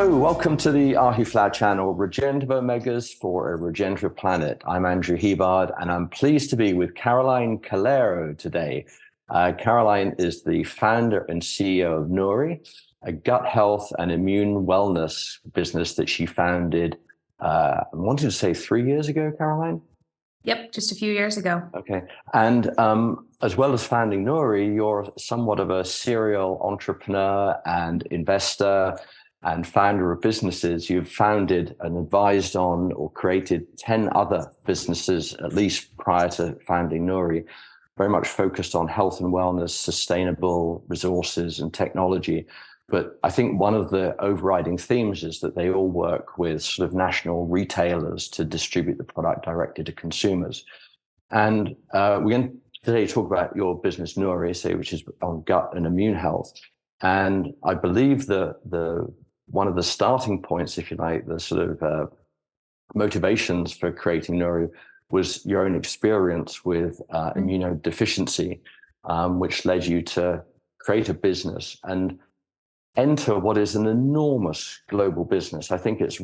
Hello, welcome to the Flower channel, Regenerative Omegas for a Regenerative Planet. I'm Andrew Hebard, and I'm pleased to be with Caroline Carralero today. Caroline is the founder and CEO of Nouri, a gut health and immune wellness business that she founded, I wanted to say 3 years ago, Caroline? Yep, just a few years ago. Okay. And as well as founding Nouri, you're somewhat of a serial entrepreneur and investor and founder of businesses. You've founded and advised on or created 10 other businesses, at least prior to founding Nouri, very much focused on health and wellness, sustainable resources and technology. But I think one of the overriding themes is that they all work with sort of national retailers to distribute the product directly to consumers. And we're going to today talk about your business, Nouri, which is on gut and immune health. And I believe the one of the starting points, if you like, the sort of motivations for creating Nouri was your own experience with immunodeficiency, which led you to create a business and enter what is an enormous global business. I think it's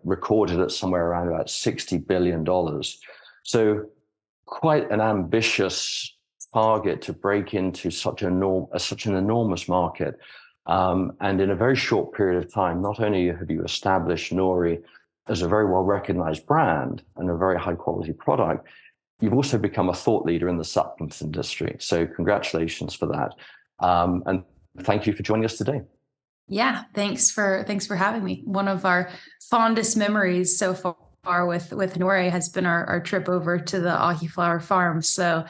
recorded at somewhere around about $60 billion. So quite an ambitious target to break into such an enormous market. And in a very short period of time, not only have you established Nouri as a very well-recognized brand and a very high-quality product, you've also become a thought leader in the supplements industry. So congratulations for that. And thank you for joining us today. Yeah, thanks for having me. One of our fondest memories so far with Nouri has been our trip over to the Ahiflower farm. So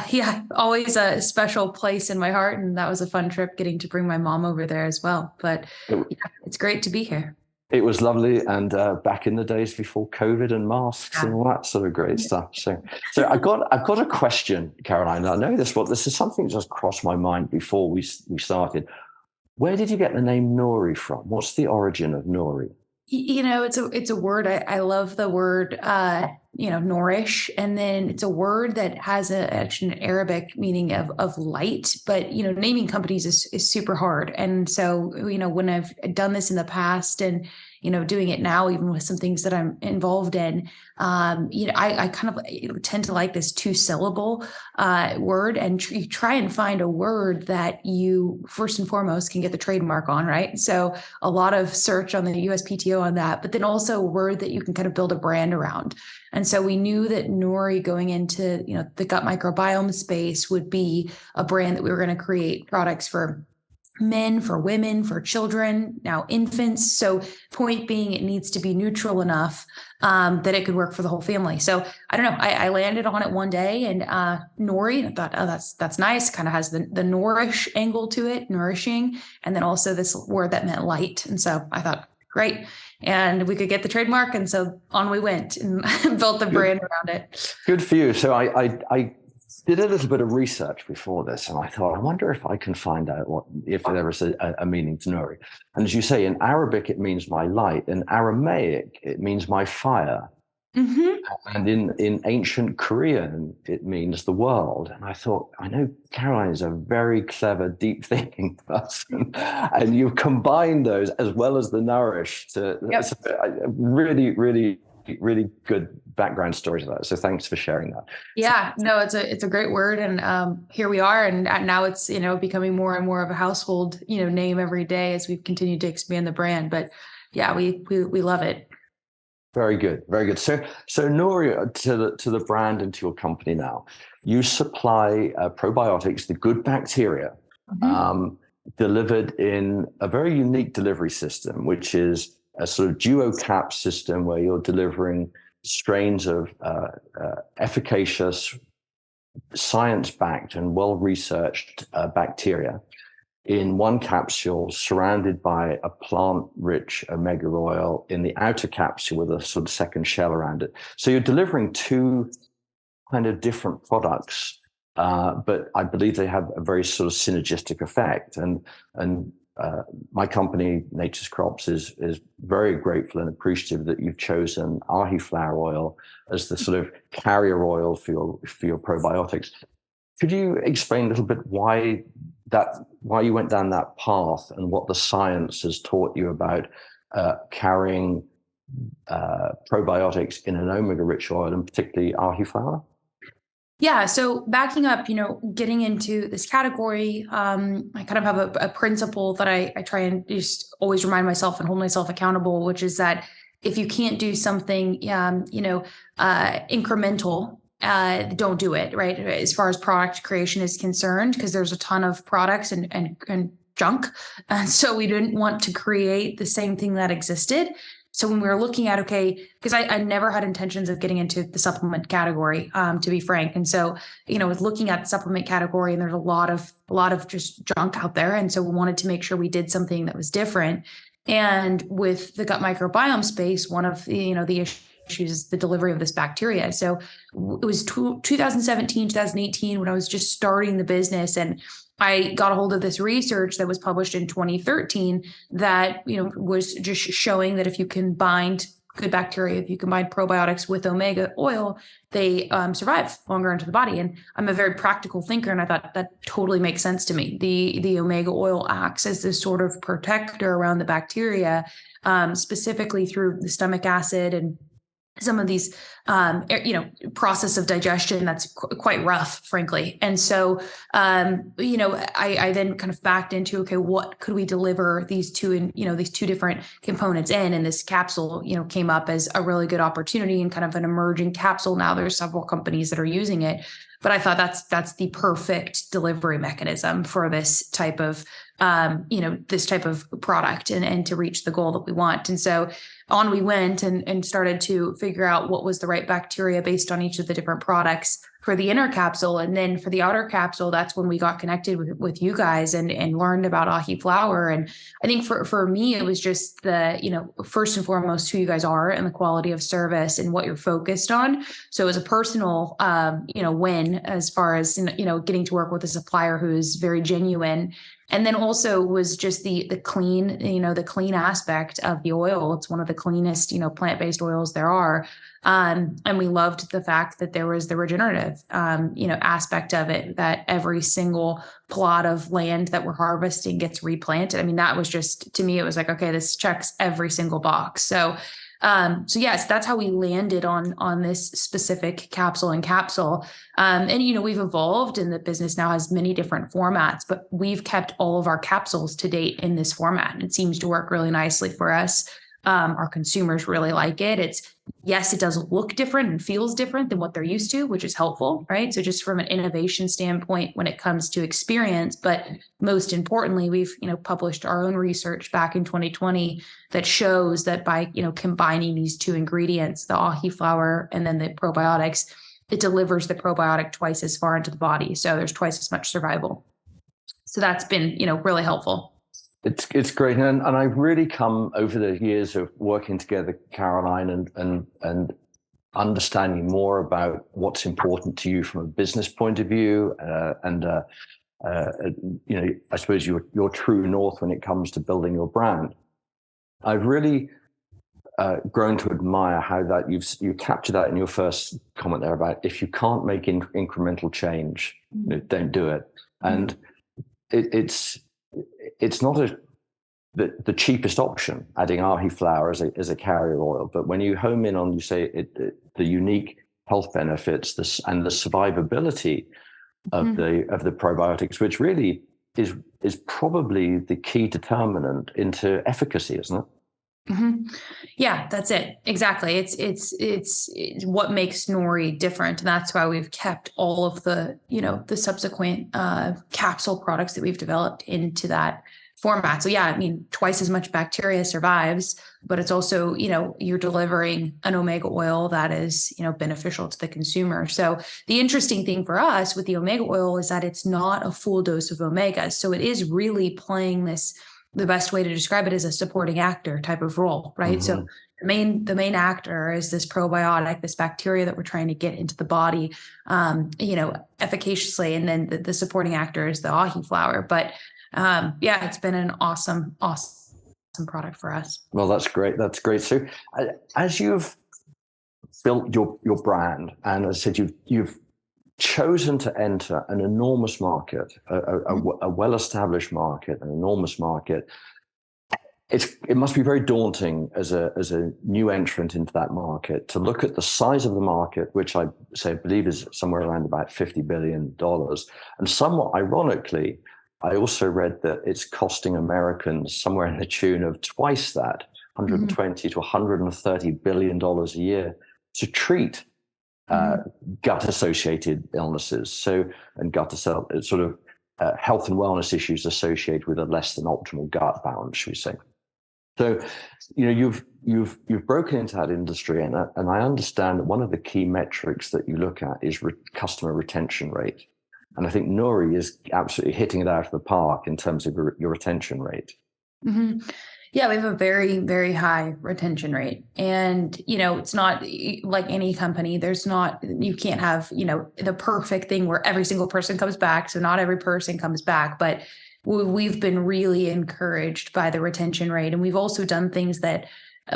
yeah, always a special place in my heart. And that was a fun trip getting to bring my mom over there as well. But yeah, it's great to be here. It was lovely. And back in the days before COVID and masks and all that sort of great stuff. So I've got a question, Caroline. I know this is something that just crossed my mind before we started. Where did you get the name Nouri from? What's the origin of Nouri? You know, it's a word. I love the word, nourish. And then it's a word that has actually an Arabic meaning of light, but, naming companies is super hard. And so, when I've done this in the past and, doing it now, even with some things that I'm involved in, I kind of tend to like this 2-syllable word, and you try and find a word that you first and foremost can get the trademark on, right? So a lot of search on the USPTO on that, but then also a word that you can kind of build a brand around. And so we knew that Nouri going into, the gut microbiome space would be a brand that we were going to create products for men, for women, for children, now infants. So point being, it needs to be neutral enough that it could work for the whole family. So I don't know, I landed on it one day, and Nouri, I thought, oh, that's nice. Kind of has the nourish angle to it, nourishing. And then also this word that meant light. And so I thought, great. And we could get the trademark. And so on we went and built the brand around it. Good for you. So I did a little bit of research before this, and I thought, I wonder if I can find out if there is a meaning to Nouri. And as you say, in Arabic, it means my light. In Aramaic, it means my fire. Mm-hmm. And in ancient Korean, it means the world. And I thought, I know Caroline is a very clever, deep thinking person. And you've combined those as well as the nourish to really, really, really good background story to that. So thanks for sharing that. Yeah, no, it's a great word. And here we are. And now it's, becoming more and more of a household, name every day as we've continued to expand the brand. But yeah, we love it. Very good. Very good. So Nouri, to the brand and to your company now, you supply probiotics, the good bacteria, delivered in a very unique delivery system, which is a sort of duo-cap system where you're delivering strains of efficacious, science-backed and well-researched bacteria in one capsule surrounded by a plant-rich omega oil in the outer capsule with a sort of second shell around it. So you're delivering two kind of different products, but I believe they have a very sort of synergistic effect. And my company, Nature's Crops, is very grateful and appreciative that you've chosen Ahiflower oil as the sort of carrier oil for your probiotics. Could you explain a little bit why why you went down that path and what the science has taught you about carrying probiotics in an omega-rich oil, and particularly ahi flower? Yeah. So backing up, getting into this category, I kind of have a principle that I try and just always remind myself and hold myself accountable, which is that if you can't do something, incremental, don't do it, right? As far as product creation is concerned, because there's a ton of products and junk. And so we didn't want to create the same thing that existed. So when we were looking at, okay, because I never had intentions of getting into the supplement category, to be frank. And so, with looking at the supplement category, and there's a lot of just junk out there. And so we wanted to make sure we did something that was different. And with the gut microbiome space, one of the issues is the delivery of this bacteria. So it was 2017, 2018 when I was just starting the business, and I got a hold of this research that was published in 2013 that, was just showing that if you combined good bacteria, if you combine probiotics with omega oil, they survive longer into the body. And I'm a very practical thinker, and I thought that totally makes sense to me. The omega oil acts as this sort of protector around the bacteria, specifically through the stomach acid and some of these, process of digestion that's quite rough, frankly. And so, I then kind of backed into, okay, what could we deliver these two different components in? And this capsule, came up as a really good opportunity and kind of an emerging capsule. Now there's several companies that are using it, but I thought that's the perfect delivery mechanism for this type of, this type of product and to reach the goal that we want. And so on we went and started to figure out what was the right bacteria based on each of the different products for the inner capsule. And then for the outer capsule, that's when we got connected with you guys and learned about ahi flower. And I think for me, it was just first and foremost, who you guys are and the quality of service and what you're focused on. So it was a personal, win as far as, getting to work with a supplier who is very genuine. And then also was just the clean, the clean aspect of the oil. It's one of the cleanest, plant-based oils there are. And we loved the fact that there was the regenerative, aspect of it, that every single plot of land that we're harvesting gets replanted. I mean, that was just, to me, it was like, okay, this checks every single box. So yes, that's how we landed on this specific capsule and capsule. And we've evolved, and the business now has many different formats, but we've kept all of our capsules to date in this format. And it seems to work really nicely for us. Our consumers really like it. Yes, it does look different and feels different than what they're used to, which is helpful, right? So just from an innovation standpoint, when it comes to experience, but most importantly, we've, published our own research back in 2020 that shows that by, combining these two ingredients, the ahi flower and then the probiotics, it delivers the probiotic twice as far into the body. So there's twice as much survival. So that's been, really helpful. It's great, and I've really come over the years of working together, Caroline, and understanding more about what's important to you from a business point of view, I suppose your true north when it comes to building your brand. I've really grown to admire how that you captured that in your first comment there about if you can't make incremental change, don't do it, and it's not the cheapest option, adding ahi flower as a carrier oil. But when you home in on, you say the unique health benefits, and the survivability of the probiotics, which really is probably the key determinant into efficacy, isn't it? Mm-hmm. Yeah, that's it. Exactly. It's what makes Nouri different. And that's why we've kept all of the subsequent capsule products that we've developed into that format. So yeah, I mean, twice as much bacteria survives, but it's also, you're delivering an omega oil that is, beneficial to the consumer. So the interesting thing for us with the omega oil is that it's not a full dose of omega. So it is really playing the best way to describe it is a supporting actor type of role, right? Mm-hmm. So the main actor is this probiotic, this bacteria that we're trying to get into the body, efficaciously. And then the supporting actor is the ahi flower. But it's been an awesome product for us. Well, that's great. That's great. So as you've built your brand, and as I said, you've chosen to enter an enormous market, a well-established market, an enormous market. It must be very daunting as a new entrant into that market to look at the size of the market, which I believe is somewhere around about $50 billion. And somewhat ironically, I also read that it's costing Americans somewhere in the tune of twice that, 120 to 130 billion dollars a year to treat gut-associated illnesses. And sort of health and wellness issues associated with a less than optimal gut balance, should we say? So, you've broken into that industry, and I understand that one of the key metrics that you look at is customer retention rate, and I think Nouri is absolutely hitting it out of the park in terms of your retention rate. Mm-hmm. Yeah, we have a very, very high retention rate. And, it's not like any company. You can't have, the perfect thing where every single person comes back. So not every person comes back, but we've been really encouraged by the retention rate. And we've also done things that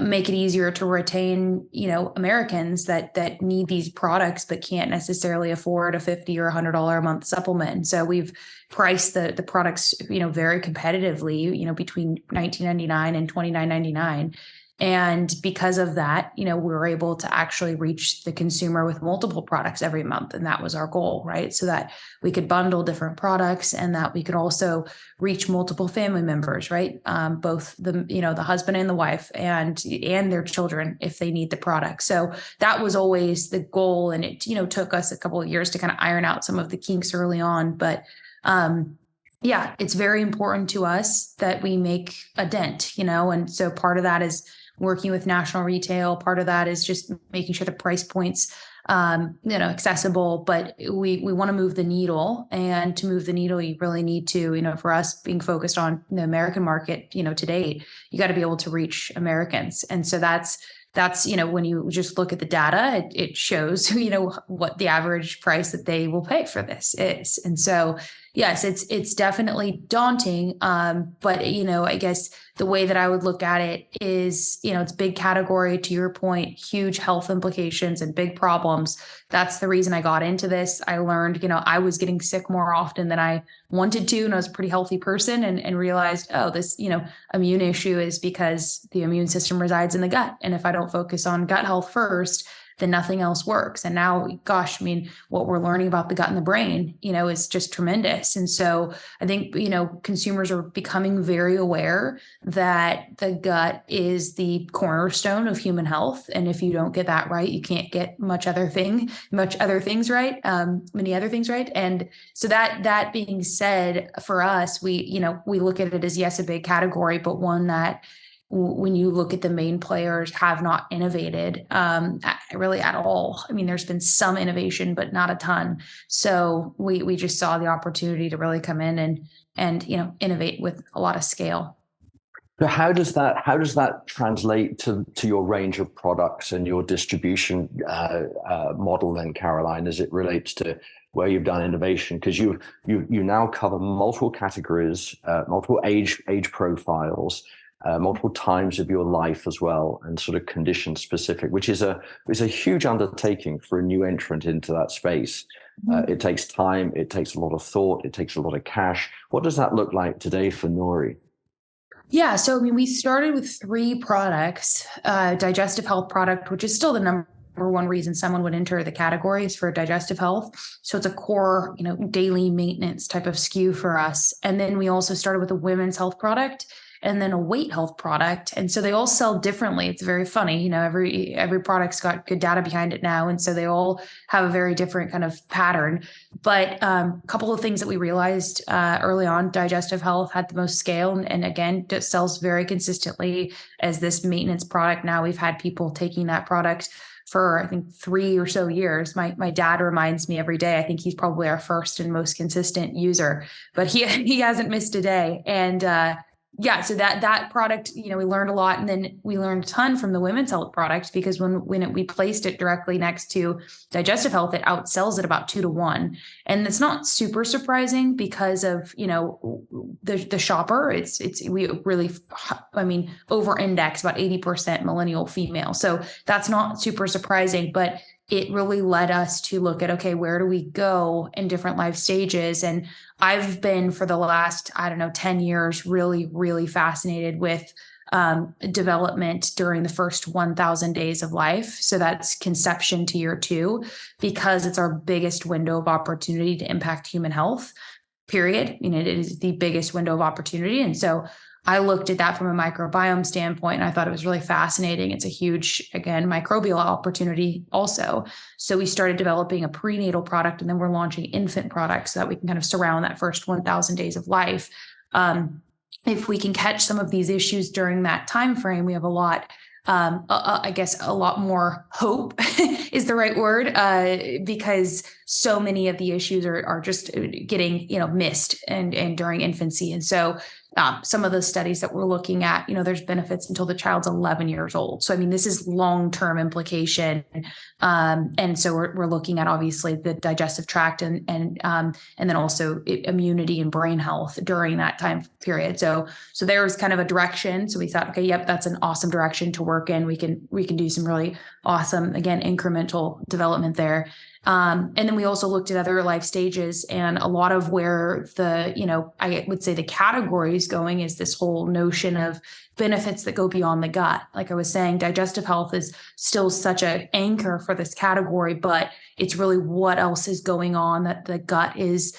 make it easier to retain, Americans that need these products, but can't necessarily afford a $50 or $100 a month supplement. So we've priced the products, very competitively, between $19.99 and $29.99. And because of that, we were able to actually reach the consumer with multiple products every month. And that was our goal, right? So that we could bundle different products and that we could also reach multiple family members, right? Both the husband and the wife and their children if they need the product. So that was always the goal. And it, took us a couple of years to kind of iron out some of the kinks early on. But yeah, it's very important to us that we make a dent, and so part of that is working with national retail. Part of that is just making sure the price points, accessible, but we want to move the needle. And to move the needle, you really need to, for us being focused on the American market, to date, you got to be able to reach Americans. And so that's, when you just look at the data, it shows, what the average price that they will pay for this is. And so, yes, it's definitely daunting. But, I guess the way that I would look at it is, it's a big category, to your point, huge health implications and big problems. That's the reason I got into this. I learned, I was getting sick more often than I wanted to, and I was a pretty healthy person, and realized, this, immune issue is because the immune system resides in the gut. And if I don't focus on gut health first, then nothing else works. And now, gosh, what we're learning about the gut and the brain, is just tremendous. And so I think, consumers are becoming very aware that the gut is the cornerstone of human health. And if you don't get that right, you can't get many other things right. And so that being said, for us, we look at it as, yes, a big category, but one that, when you look at the main players, have not innovated really at all. There's been some innovation, but not a ton. So we just saw the opportunity to really come in and innovate with a lot of scale. So how does that translate to your range of products and your distribution model then, Caroline, as it relates to where you've done innovation? Because you now cover multiple categories, multiple age profiles, multiple times of your life as well, and sort of condition specific, which is a huge undertaking for a new entrant into that space. It takes time, it takes a lot of thought, it takes a lot of cash. What does that look like today for Nouri? Yeah, so we started with 3 products, digestive health product, which is still the number one reason someone would enter the category is for digestive health. So it's a core, daily maintenance type of SKU for us. And then we also started with a women's health product, and then a weight health product. And so they all sell differently. It's very funny. Every product's got good data behind it now. And so they all have a very different kind of pattern. But a couple of things that we realized early on, digestive health had the most scale. And again, it sells very consistently as this maintenance product. Now we've had people taking that product for, I think, 3 or so years. My dad reminds me every day. I think he's probably our first and most consistent user, but he hasn't missed a day. And yeah, so that product, we learned a lot, and then we learned a ton from the women's health product, because when we placed it directly next to digestive health, it outsells it about 2 to 1, and it's not super surprising because of the shopper. We really, over-index about 80% millennial female, so that's not super surprising, but it really led us to look at, okay, where do we go in different life stages? And I've been for the last, 10 years, really, really fascinated with development during the first 1,000 days of life. So that's conception to year 2, because it's our biggest window of opportunity to impact human health, period. It is the biggest window of opportunity. And so I looked at that from a microbiome standpoint, and I thought it was really fascinating. It's a huge, again, microbial opportunity also. So we started developing a prenatal product, and then we're launching infant products so that we can kind of surround that first 1,000 days of life. If we can catch some of these issues during that time frame, we have a lot, I guess, a lot more hope is the right word, because so many of the issues are just getting missed and during infancy. And so some of the studies that we're looking at, there's benefits until the child's 11 years old. So, this is long-term implication. And so we're looking at obviously the digestive tract and then also immunity and brain health during that time period. So there was kind of a direction. So we thought, okay, yep, that's an awesome direction to work in. We can do some really awesome, again, incremental development there. And then we also looked at other life stages, and a lot of where I would say the category is going is this whole notion of benefits that go beyond the gut. Like I was saying, digestive health is still such an anchor for this category, but it's really what else is going on that the gut is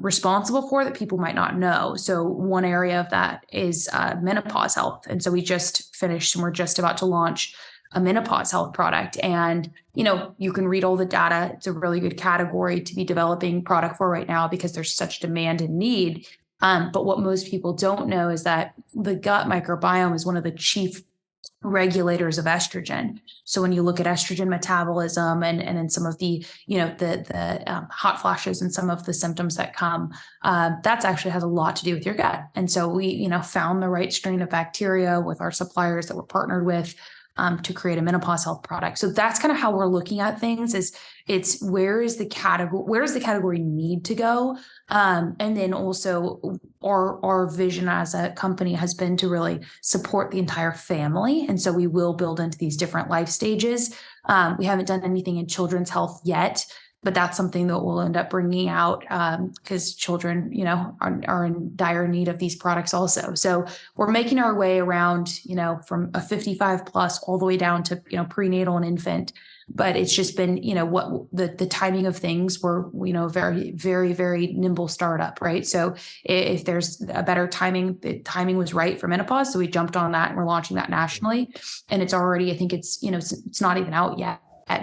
responsible for that people might not know. So one area of that is menopause health. And so we just finished and we're just about to launch a menopause health product. And, you can read all the data. It's a really good category to be developing product for right now because there's such demand and need. But what most people don't know is that the gut microbiome is one of the chief regulators of estrogen. So when you look at estrogen metabolism and then some of the, the hot flashes and some of the symptoms that come, that's actually has a lot to do with your gut. And so we, found the right strain of bacteria with our suppliers that we're partnered with to create a menopause health product. So that's kind of how we're looking at things it's where does the category need to go? And then also our vision as a company has been to really support the entire family. And so we will build into these different life stages. We haven't done anything in children's health yet, but that's something that we'll end up bringing out because children, are in dire need of these products also. So we're making our way around, from a 55 plus all the way down to, prenatal and infant. But it's just been, what the timing of things were, very, very, very nimble startup, right? So if there's a better timing, the timing was right for menopause. So we jumped on that and we're launching that nationally. And it's already, I think it's, it's not even out yet,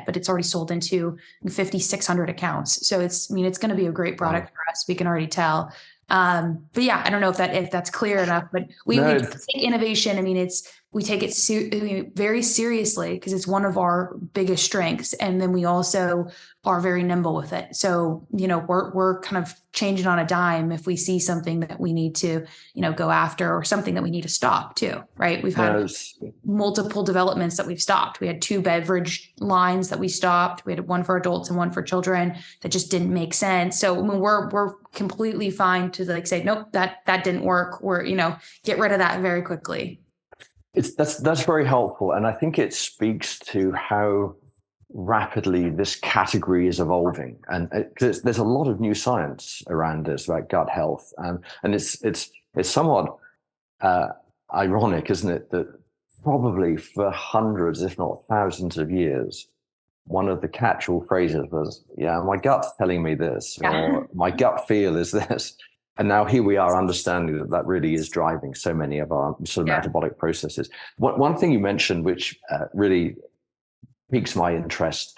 but it's already sold into 5,600 accounts. So it's going to be a great product for us. We can already tell. But yeah, I don't know if that's clear enough, but we take innovation. We take it very seriously because it's one of our biggest strengths. And then we also are very nimble with it. So, we're kind of changing on a dime if we see something that we need to, go after or something that we need to stop too, right? We've had multiple developments that we've stopped. We had 2 beverage lines that we stopped. We had one for adults and one for children that just didn't make sense. So we're completely fine to say, nope, that didn't work. Or, get rid of that very quickly. That's very helpful. And I think it speaks to how rapidly this category is evolving. And there's a lot of new science around this about gut health. And it's somewhat ironic, isn't it, that probably for hundreds, if not thousands of years, one of the catch-all phrases was, my gut's telling me this, or my gut feel is this. And now here we are understanding that really is driving so many of our sort of metabolic processes. One thing you mentioned, which really piques my interest,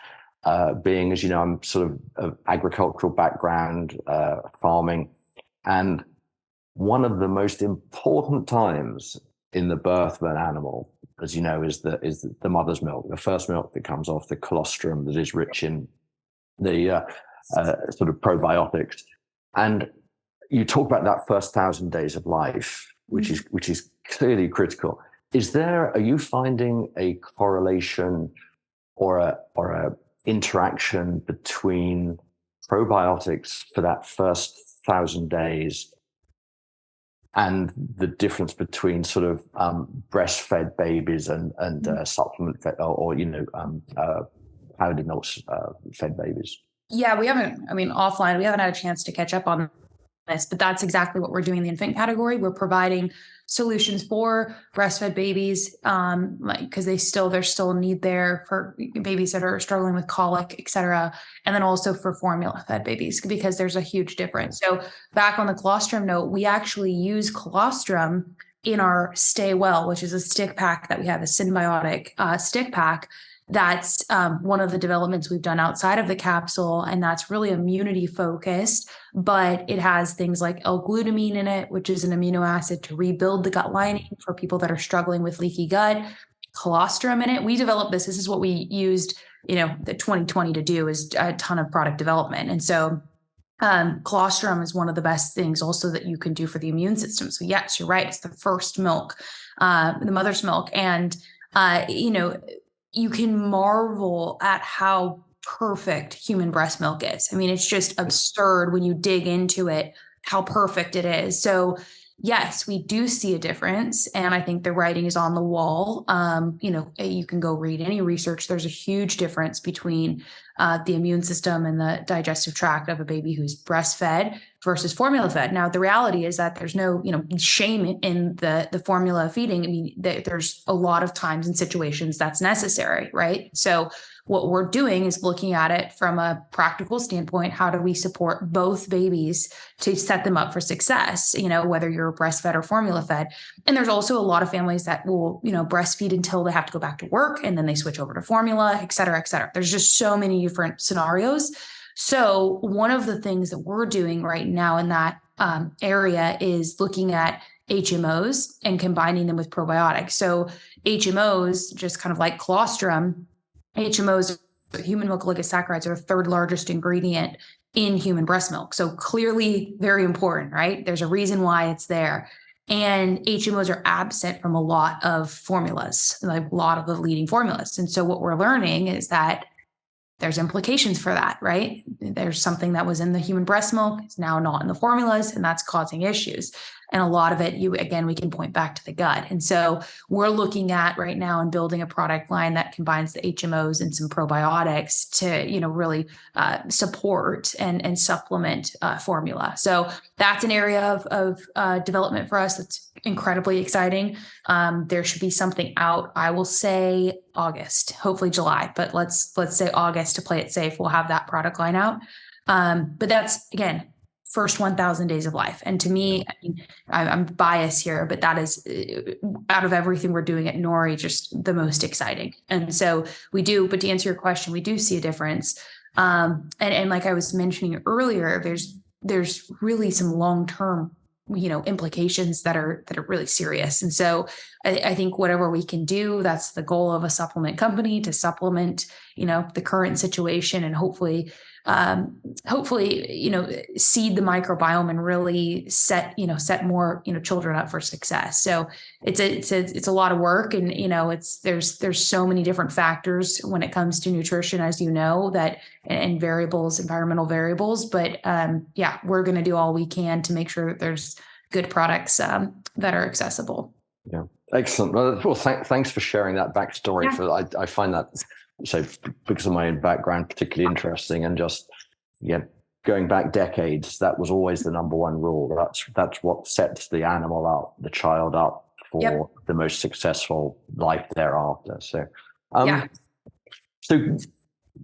being, as you know, I'm sort of agricultural background, farming. And one of the most important times in the birth of an animal, as you know, is the mother's milk, the first milk that comes off the colostrum that is rich in the sort of probiotics. And you talk about that first 1,000 days of life, which is clearly critical. Are you finding a correlation or a interaction between probiotics for that first 1,000 days and the difference between sort of breastfed babies and supplement fed or powdered milk fed babies? Yeah, we haven't, I mean, offline, we haven't had a chance to catch up on this, but that's exactly what we're doing in the infant category. We're providing solutions for breastfed babies, like because there's still a need there for babies that are struggling with colic, et cetera, and then also for formula fed babies because there's a huge difference. So back on the colostrum note, we actually use colostrum in our Stay Well, which is a stick pack that we have, a symbiotic stick pack. That's one of the developments we've done outside of the capsule, and that's really immunity focused, but it has things like L-glutamine in it, which is an amino acid to rebuild the gut lining for people that are struggling with leaky gut, colostrum in it. We developed this. This is what we used, the 2020 to do, is a ton of product development. And so colostrum is one of the best things also that you can do for the immune system. So yes, you're right. It's the first milk, the mother's milk. And, you can marvel at how perfect human breast milk is. I mean, it's just absurd when you dig into it, how perfect it is. So yes, we do see a difference. And I think the writing is on the wall. You can go read any research. There's a huge difference between the immune system and the digestive tract of a baby who's breastfed versus formula fed. Now, the reality is that there's no, shame in the formula feeding. I mean, there's a lot of times and situations that's necessary, right? So what we're doing is looking at it from a practical standpoint. How do we support both babies to set them up for success, whether you're breastfed or formula fed? And there's also a lot of families that will, breastfeed until they have to go back to work and then they switch over to formula, et cetera, et cetera. There's just so many different scenarios. So one of the things that we're doing right now in that area is looking at HMOs and combining them with probiotics. So HMOs, just kind of like colostrum, HMOs, human milk oligosaccharides, are the third largest ingredient in human breast milk. So clearly very important, right? There's a reason why it's there. And HMOs are absent from a lot of formulas, like a lot of the leading formulas. And so what we're learning is that there's implications for that, right? There's something that was in the human breast milk, it's now not in the formulas, and that's causing issues. And a lot of it, we can point back to the gut. And so we're looking at right now and building a product line that combines the HMOs and some probiotics to, really support and supplement formula. So that's an area of development for us that's incredibly exciting. There should be something out, I will say August, hopefully July, but let's say August to play it safe. We'll have that product line out. But that's, again, first 1,000 days of life. And to me, I'm biased here, but that is, out of everything we're doing at Nouri, just the most exciting. And so we do, but to answer your question, we do see a difference. And like I was mentioning earlier, there's really some long-term, implications that are really serious. And so I think whatever we can do, that's the goal of a supplement company, to supplement, the current situation and hopefully, seed the microbiome and really set more, children up for success. So it's a lot of work, and, there's so many different factors when it comes to nutrition, as that, and variables, environmental variables. But we're going to do all we can to make sure that there's good products that are accessible. Yeah. Excellent. Well, thanks for sharing that backstory. Yeah. I find that, so because of my own background, particularly interesting, and just going back decades, that was always the number one rule. That's what sets the animal up, the child up for the most successful life thereafter. So, so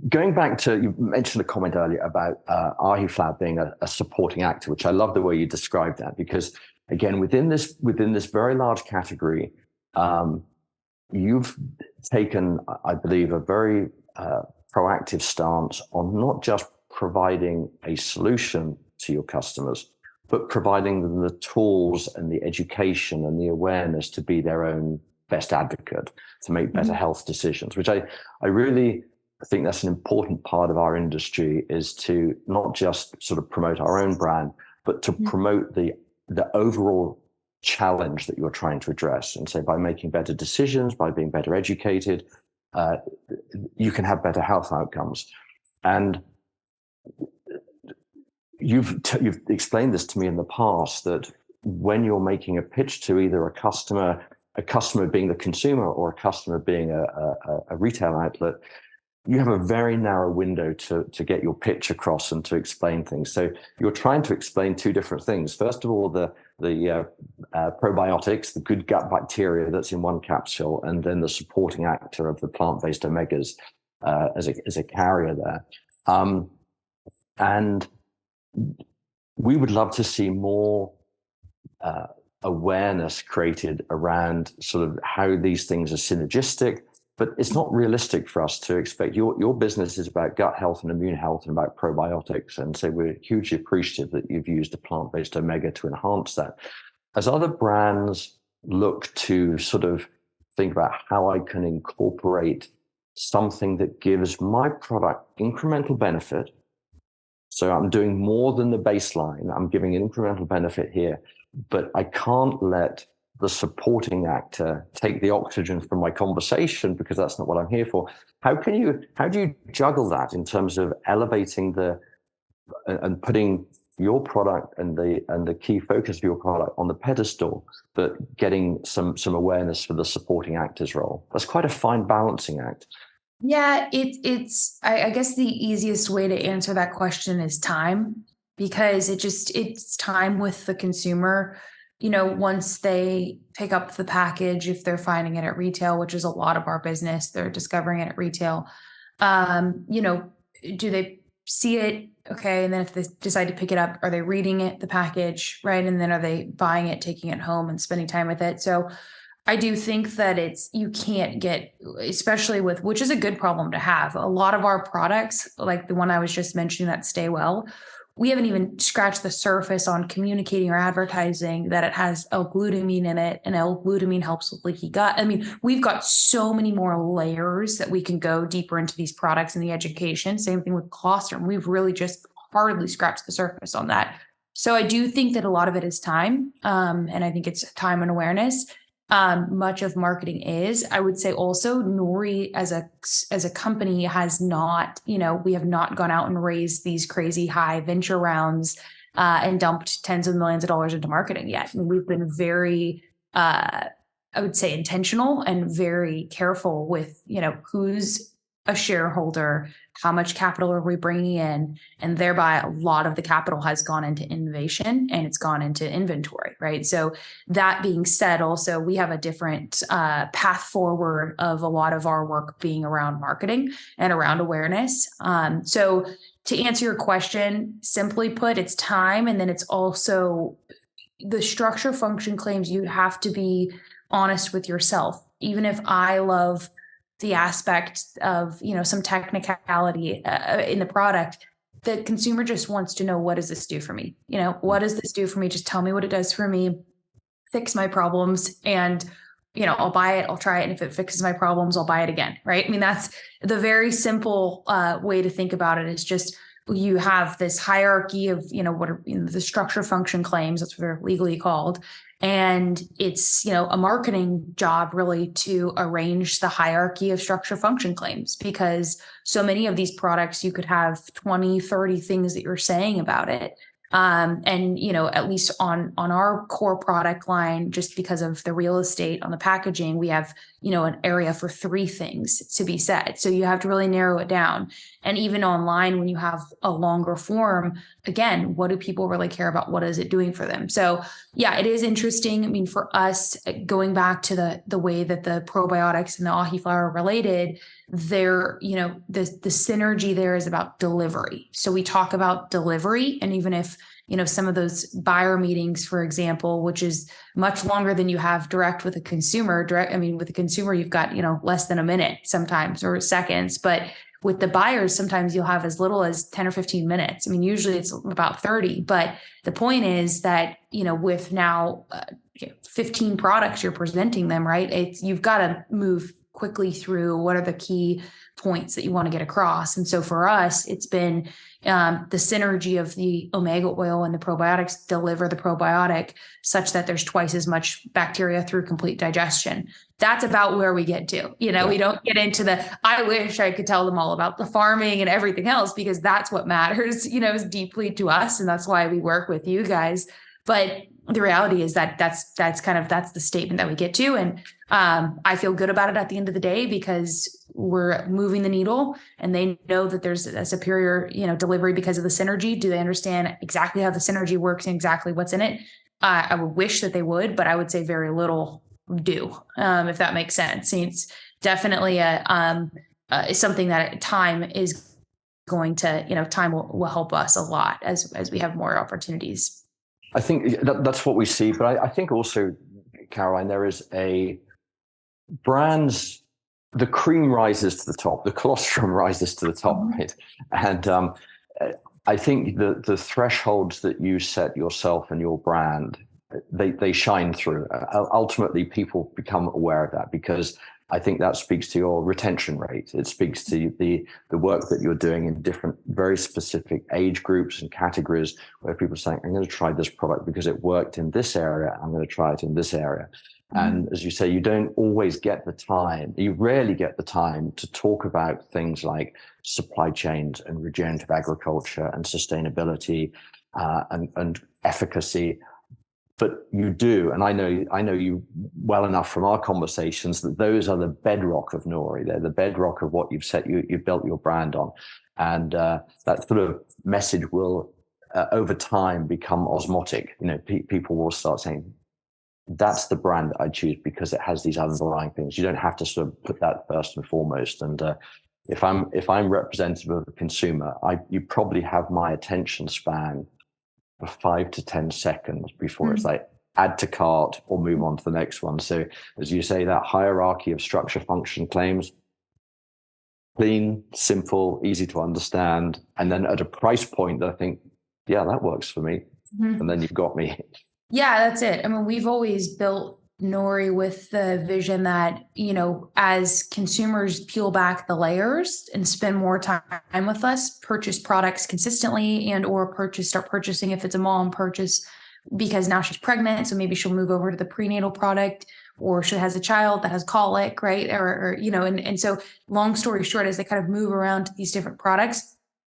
going back to, you mentioned a comment earlier about Ahiflower being a supporting actor, which I love the way you described that, because again, within this very large category, you've taken, I believe, a very proactive stance on not just providing a solution to your customers, but providing them the tools and the education and the awareness to be their own best advocate, to make better health decisions, which I really think that's an important part of our industry, is to not just sort of promote our own brand, but to promote the overall challenge that you're trying to address. And so by making better decisions, by being better educated, you can have better health outcomes. And you've explained this to me in the past, that when you're making a pitch to either a customer being the consumer or a customer being a retail outlet, you have a very narrow window to get your pitch across and to explain things. So you're trying to explain two different things. First of all, the probiotics, the good gut bacteria that's in one capsule, and then the supporting actor of the plant-based omegas as a carrier there. And we would love to see more awareness created around sort of how these things are synergistic, but it's not realistic for us to expect. Your business is about gut health and immune health and about probiotics. And so we're hugely appreciative that you've used a plant-based omega to enhance that. As other brands look to sort of think about how I can incorporate something that gives my product incremental benefit. So I'm doing more than the baseline. I'm giving an incremental benefit here, but I can't let the supporting actor take the oxygen from my conversation because that's not what I'm here for. How do you juggle that in terms of elevating and putting your product and the key focus of your product on the pedestal, but getting some awareness for the supporting actor's role? That's quite a fine balancing act. Yeah, I guess the easiest way to answer that question is time, because it's time with the consumer. Once they pick up the package, if they're finding it at retail, which is a lot of our business, they're discovering it at retail. Do they see it? Okay. And then if they decide to pick it up, are they reading it, the package, right? And then are they buying it, taking it home and spending time with it? So I do think that you can't get, especially with, which is a good problem to have. A lot of our products, like the one I was just mentioning, that Stay Well, we haven't even scratched the surface on communicating or advertising that it has L-glutamine in it, and L-glutamine helps with leaky gut. I mean, we've got so many more layers that we can go deeper into these products and the education. Same thing with colostrum. We've really just hardly scratched the surface on that. So I do think that a lot of it is time. And I think it's time and awareness. Much of marketing is. I would say also Nouri as a company has not, we have not gone out and raised these crazy high venture rounds and dumped tens of millions of dollars into marketing yet. And we've been very, I would say, intentional and very careful with, who's a shareholder, how much capital are we bringing in, and thereby a lot of the capital has gone into innovation and it's gone into inventory, right? So that being said, also we have a different path forward of a lot of our work being around marketing and around awareness. So to answer your question, simply put, it's time, and then it's also the structure function claims. You have to be honest with yourself. Even if I love the aspect of, some technicality in the product, the consumer just wants to know, what does this do for me? What does this do for me? Just tell me what it does for me, fix my problems, and, I'll buy it, I'll try it. And if it fixes my problems, I'll buy it again. Right. I mean, that's the very simple way to think about it. Is just, you have this hierarchy of, what are the structure function claims, that's what they're legally called. And it's, a marketing job really to arrange the hierarchy of structure function claims, because so many of these products, you could have 20, 30 things that you're saying about it. And, at least on our core product line, just because of the real estate on the packaging, we have, an area for 3 things to be said. So you have to really narrow it down. And even online, when you have a longer form, again, what do people really care about? What is it doing for them? So yeah, it is interesting. I mean, for us, going back to the way that the probiotics and the ahi flower are related, the synergy there is about delivery. So we talk about delivery, and even if, some of those buyer meetings, for example, which is much longer than you have direct with a consumer. With a consumer, you've got, less than a minute sometimes, or seconds, but with the buyers, sometimes you'll have as little as 10 or 15 minutes. I mean, usually it's about 30, but the point is that, with now 15 products, you're presenting them, right? You've got to move quickly through what are the key points that you want to get across. And so for us, it's been the synergy of the omega oil and the probiotics deliver the probiotic such that there's twice as much bacteria through complete digestion. That's about where we get to. We don't get into I wish I could tell them all about the farming and everything else, because that's what matters, is deeply to us. And that's why we work with you guys. But the reality is that that's the statement that we get to. And I feel good about it at the end of the day, because we're moving the needle and they know that there's a superior, delivery because of the synergy? Do they understand exactly how the synergy works and exactly what's in it? I would wish that they would, but I would say very little do, if that makes sense. It's definitely is something that time is going to, time will help us a lot as we have more opportunities. I think that's what we see, but I think also, Caroline, there is brands, the cream rises to the top, the colostrum rises to the top, right? And I think the thresholds that you set yourself and your brand, they shine through. Ultimately, people become aware of that because I think that speaks to your retention rate. It speaks to the work that you're doing in different, very specific age groups and categories where people are saying, I'm going to try this product because it worked in this area. I'm going to try it in this area. And as you say, you don't always get the time. You rarely get the time to talk about things like supply chains and regenerative agriculture and sustainability and efficacy. But you do, and I know you well enough from our conversations that those are the bedrock of Nouri. They're the bedrock of what you've built your brand on, and that sort of message will over time become osmotic. People will start saying, that's the brand that I choose because it has these underlying things. You don't have to sort of put that first and foremost. And if I'm representative of a consumer, you probably have my attention span for 5 to 10 seconds before it's like add to cart or move on to the next one. So as you say, that hierarchy of structure, function, claims, clean, simple, easy to understand, and then at a price point that I think, yeah, that works for me. And then you've got me. Yeah, that's it. I mean, we've always built Nouri with the vision that, as consumers peel back the layers and spend more time with us, purchase products consistently and or start purchasing if it's a mom purchase because now she's pregnant. So maybe she'll move over to the prenatal product, or she has a child that has colic, right? Or and so long story short, as they kind of move around to these different products,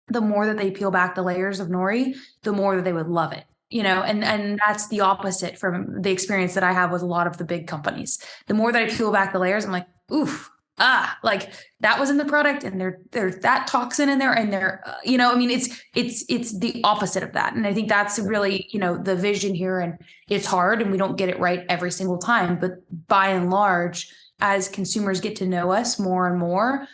the more that they peel back the layers of Nouri, the more that they would love it. And that's the opposite from the experience that I have with a lot of the big companies. The more that I peel back the layers, I'm like, oof, like that was in the product and there's that toxin in there and it's the opposite of that. And I think that's really, the vision here, and it's hard and we don't get it right every single time, but by and large, as consumers get to know us more and more,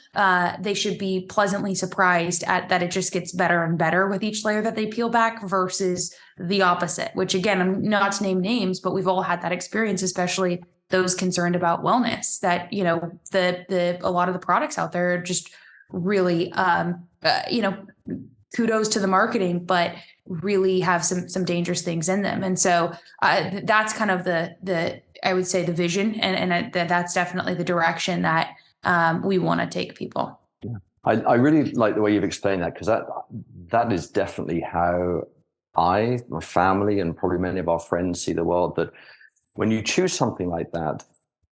they should be pleasantly surprised at that it just gets better and better with each layer that they peel back versus the opposite, which again, I'm not to name names, but we've all had that experience, especially those concerned about wellness, that, a lot of the products out there are just really, kudos to the marketing, but really have some dangerous things in them. And so that's kind of I would say the vision, and that's definitely the direction that we want to take people. Yeah. I really like the way you've explained that, because that is definitely how my family, and probably many of our friends see the world, that when you choose something like that,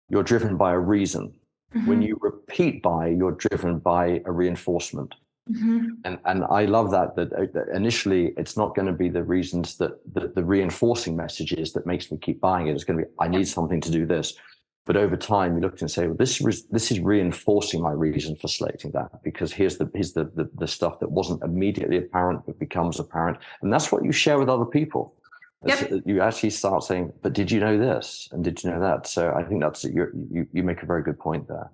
you're driven by a reason. When you repeat you're driven by a reinforcement. And I love that initially it's not going to be the reasons that the reinforcing messages that makes me keep buying it. It's going to be, I need something to do this. But over time, you look and say, well, this is reinforcing my reason for selecting that, because here's the stuff that wasn't immediately apparent but becomes apparent, and that's what you share with other people. Yep. You actually start saying, but did you know this and did you know that? So I think you make a very good point there.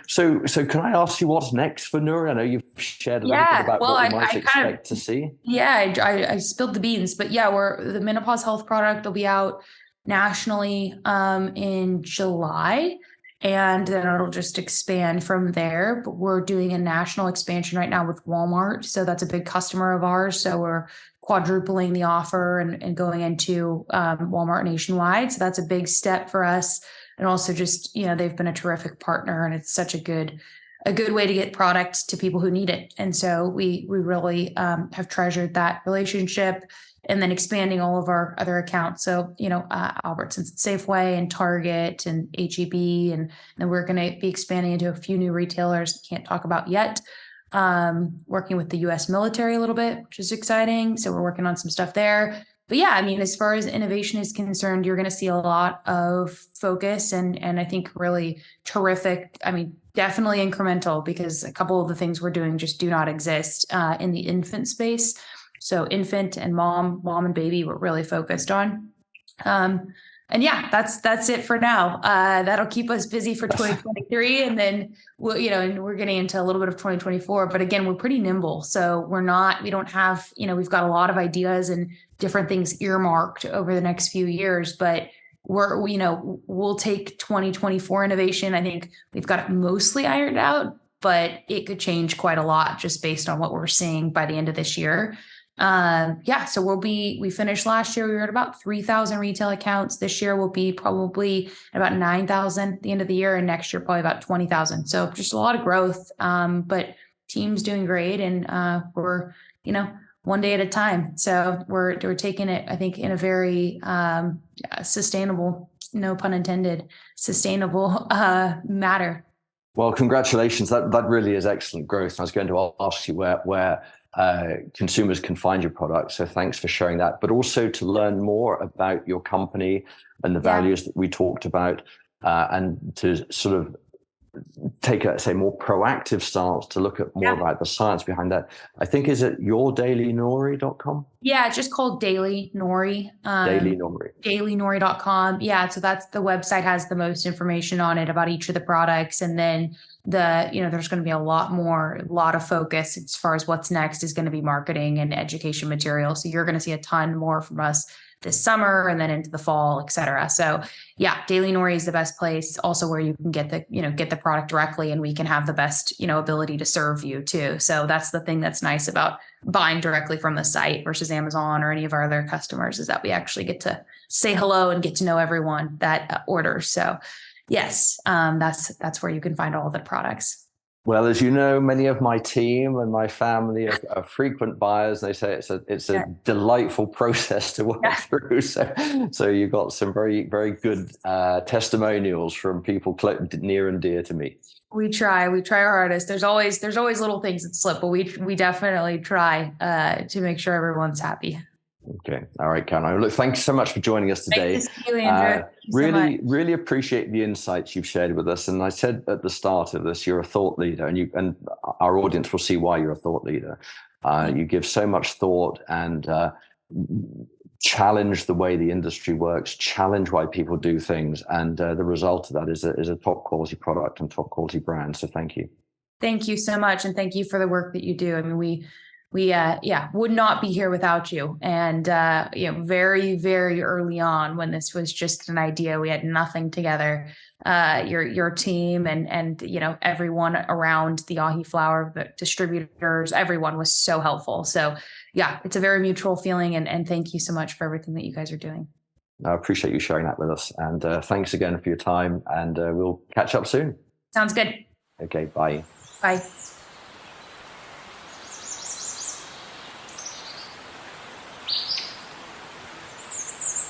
So can I ask you what's next for Nouri? I know you've shared a little bit about what you might expect to see. Yeah, I spilled the beans, but yeah, the menopause health product will be out nationally in July, and then it'll just expand from there. But we're doing a national expansion right now with Walmart, so that's a big customer of ours. So we're quadrupling the offer and going into Walmart nationwide. So that's a big step for us. And also just, they've been a terrific partner, and it's such a good way to get product to people who need it. And so we really have treasured that relationship, and then expanding all of our other accounts. So, Albertsons, Safeway, and Target, and H-E-B, and then we're going to be expanding into a few new retailers can't talk about yet. Working with the U.S. military a little bit, which is exciting. So we're working on some stuff there. yeah, I mean, as far as innovation is concerned, you're going to see a lot of focus and I think really terrific. I mean, definitely incremental, because a couple of the things we're doing just do not exist in the infant space. So infant and mom and baby, we're really focused on. And yeah, that's it for now. That'll keep us busy for 2023, and then and we're getting into a little bit of 2024. But again, we're pretty nimble, so we don't have, we've got a lot of ideas and different things earmarked over the next few years. But we'll take 2024 innovation. I think we've got it mostly ironed out, but it could change quite a lot just based on what we're seeing by the end of this year. So we finished last year, we were at about 3,000 retail accounts. This year we'll be probably about 9,000 at the end of the year, and next year probably about 20,000. So just a lot of growth. But team's doing great, and we're one day at a time. So we're taking it, I think, in a very sustainable, no pun intended, sustainable matter. Well, congratulations. That really is excellent growth. I was going to ask you where consumers can find your product. So thanks for sharing that, but also to learn more about your company and the values that we talked about, and to sort of take a, say, more proactive stance to look at more about the science behind that. I think, is it yourdailynouri.com? Yeah, it's just called Daily Nouri. Daily Nouri. Dailynouri.com. Yeah, so that's the website, has the most information on it about each of the products. And then there's going to be a lot of focus as far as what's next is going to be marketing and education material. So you're going to see a ton more from us this summer and then into the fall, et cetera. So yeah, Daily Nouri is the best place, also where you can get the product directly, and we can have the best, ability to serve you too. So that's the thing that's nice about buying directly from the site versus Amazon or any of our other customers, is that we actually get to say hello and get to know everyone that orders. So yes, that's where you can find all the products. Well, as you know, many of my team and my family are frequent buyers. They say it's a delightful process to work through. So you've got some very, very good testimonials from people near and dear to me. We try our hardest. There's always little things that slip, but we definitely try to make sure everyone's happy. Okay. All right, Caroline. Look, thank you so much for joining us today. Thank you, Andrew. Really appreciate the insights you've shared with us. And I said at the start of this, you're a thought leader, and our audience will see why you're a thought leader. You give so much thought and challenge the way the industry works, challenge why people do things. And the result of that is a top quality product and top quality brand. So thank you. Thank you so much. And thank you for the work that you do. I mean, we would not be here without you. And, very, very early on, when this was just an idea, we had nothing together. Your team and everyone around the Ahi flour, the distributors, everyone was so helpful. So yeah, it's a very mutual feeling. And thank you so much for everything that you guys are doing. I appreciate you sharing that with us. And thanks again for your time. And we'll catch up soon. Sounds good. Okay, bye. Bye.